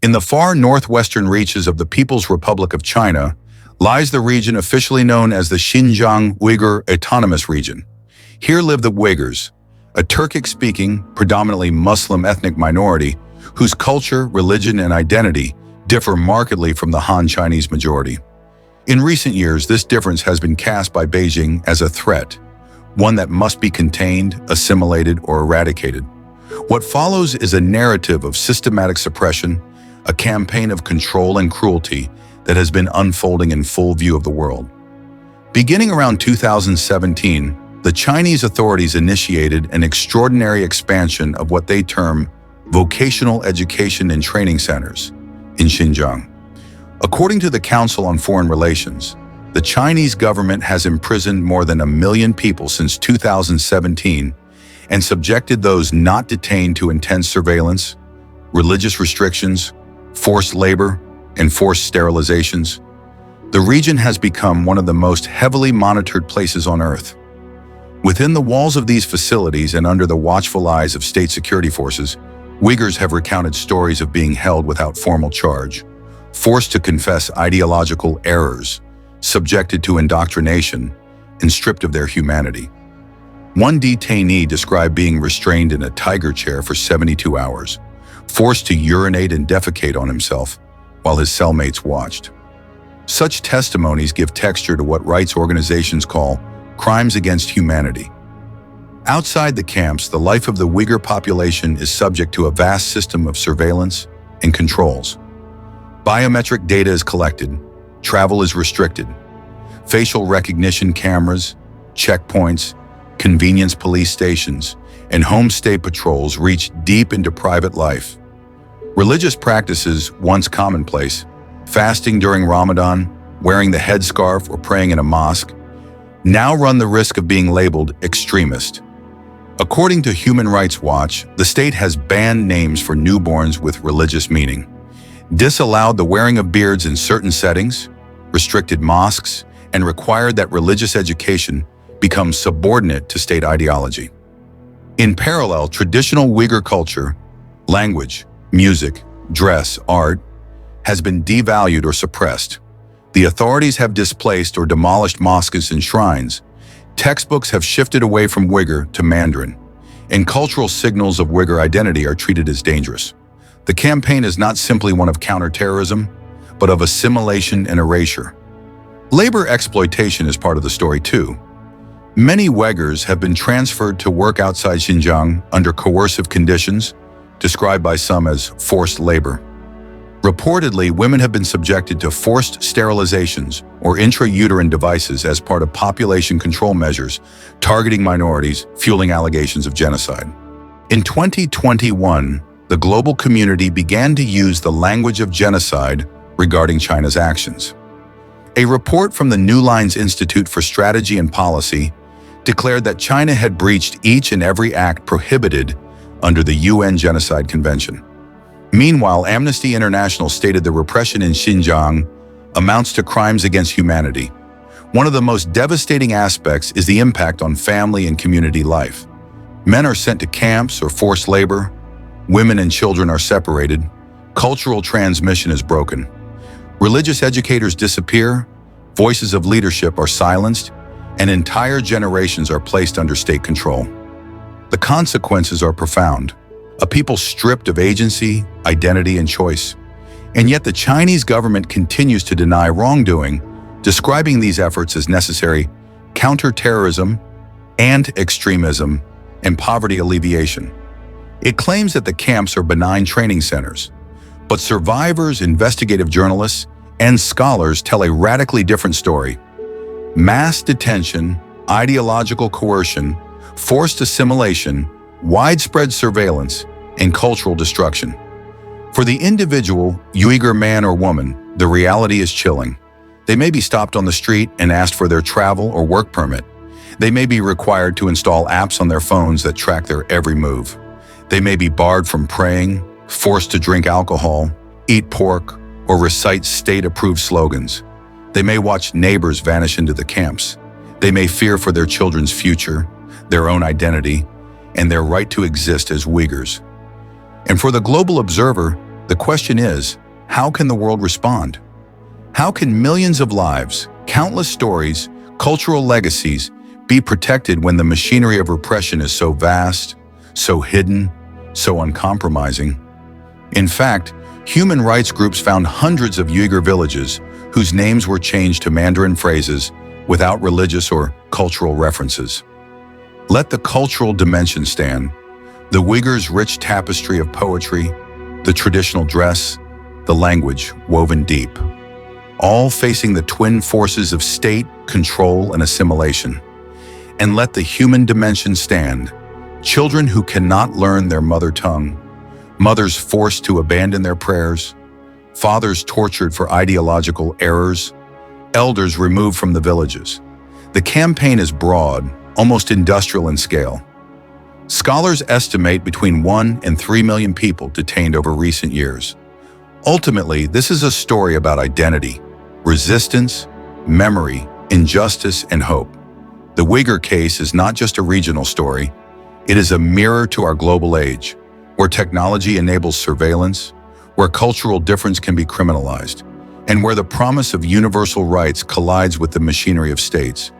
In the far northwestern reaches of the People's Republic of China lies the region officially known as the Xinjiang Uyghur Autonomous Region. Here live the Uyghurs, a Turkic-speaking, predominantly Muslim ethnic minority whose culture, religion, and identity differ markedly from the Han Chinese majority. In recent years, this difference has been cast by Beijing as a threat, one that must be contained, assimilated, or eradicated. What follows is a narrative of systematic suppression, a campaign of control and cruelty that has been unfolding in full view of the world. Beginning around 2017, the Chinese authorities initiated an extraordinary expansion of what they term vocational education and training centers in Xinjiang. According to the Council on Foreign Relations, the Chinese government has imprisoned more than 1 million people since 2017 and subjected those not detained to intense surveillance, religious restrictions, forced labor, and forced sterilizations. The region has become one of the most heavily monitored places on Earth. Within the walls of these facilities and under the watchful eyes of state security forces, Uyghurs have recounted stories of being held without formal charge, forced to confess ideological errors, subjected to indoctrination, and stripped of their humanity. One detainee described being restrained in a tiger chair for 72 hours, forced to urinate and defecate on himself while his cellmates watched. Such testimonies give texture to what rights organizations call crimes against humanity. Outside the camps, the life of the Uyghur population is subject to a vast system of surveillance and controls. Biometric data is collected, travel is restricted, facial recognition cameras, checkpoints, convenience police stations, and homestay patrols reach deep into private life. Religious practices, once commonplace, fasting during Ramadan, wearing the headscarf, or praying in a mosque, now run the risk of being labeled extremist. According to Human Rights Watch, the state has banned names for newborns with religious meaning, disallowed the wearing of beards in certain settings, restricted mosques, and required that religious education become subordinate to state ideology. In parallel, traditional Uyghur culture, language, music, dress, art, has been devalued or suppressed. The authorities have displaced or demolished mosques and shrines. Textbooks have shifted away from Uyghur to Mandarin, and cultural signals of Uyghur identity are treated as dangerous. The campaign is not simply one of counterterrorism, but of assimilation and erasure. Labor exploitation is part of the story too. Many Uyghurs have been transferred to work outside Xinjiang under coercive conditions, described by some as forced labor. Reportedly, women have been subjected to forced sterilizations or intrauterine devices as part of population control measures targeting minorities, fueling allegations of genocide. In 2021, the global community began to use the language of genocide regarding China's actions. A report from the New Lines Institute for Strategy and Policy declared that China had breached each and every act prohibited under the UN Genocide Convention. Meanwhile, Amnesty International stated the repression in Xinjiang amounts to crimes against humanity. One of the most devastating aspects is the impact on family and community life. Men are sent to camps or forced labor, women and children are separated, cultural transmission is broken. Religious educators disappear, voices of leadership are silenced, and entire generations are placed under state control. The consequences are profound. A people stripped of agency, identity, and choice. And yet the Chinese government continues to deny wrongdoing, describing these efforts as necessary counterterrorism and extremism and poverty alleviation. It claims that the camps are benign training centers, but survivors, investigative journalists, and scholars tell a radically different story. Mass detention, ideological coercion, forced assimilation, widespread surveillance, and cultural destruction. For the individual Uyghur man or woman, the reality is chilling. They may be stopped on the street and asked for their travel or work permit. They may be required to install apps on their phones that track their every move. They may be barred from praying, forced to drink alcohol, eat pork, or recite state-approved slogans. They may watch neighbors vanish into the camps. They may fear for their children's future, their own identity, and their right to exist as Uyghurs. And for the global observer, The question is, how can the world respond? How can millions of lives, countless stories, cultural legacies be protected when the machinery of repression is so vast, so hidden, so uncompromising? In fact, human rights groups found hundreds of Uyghur villages whose names were changed to Mandarin phrases without religious or cultural references. Let the cultural dimension stand. The Uyghurs' rich tapestry of poetry, the traditional dress, the language woven deep, all facing the twin forces of state, control, and assimilation. And let the human dimension stand. Children who cannot learn their mother tongue, mothers forced to abandon their prayers, fathers tortured for ideological errors, elders removed from the villages. The campaign is broad, almost industrial in scale. Scholars estimate between 1 and 3 million people detained over recent years. Ultimately, this is a story about identity, resistance, memory, injustice, and hope. The Uyghur case is not just a regional story. It is a mirror to our global age, where technology enables surveillance, where cultural difference can be criminalized, and where the promise of universal rights collides with the machinery of states.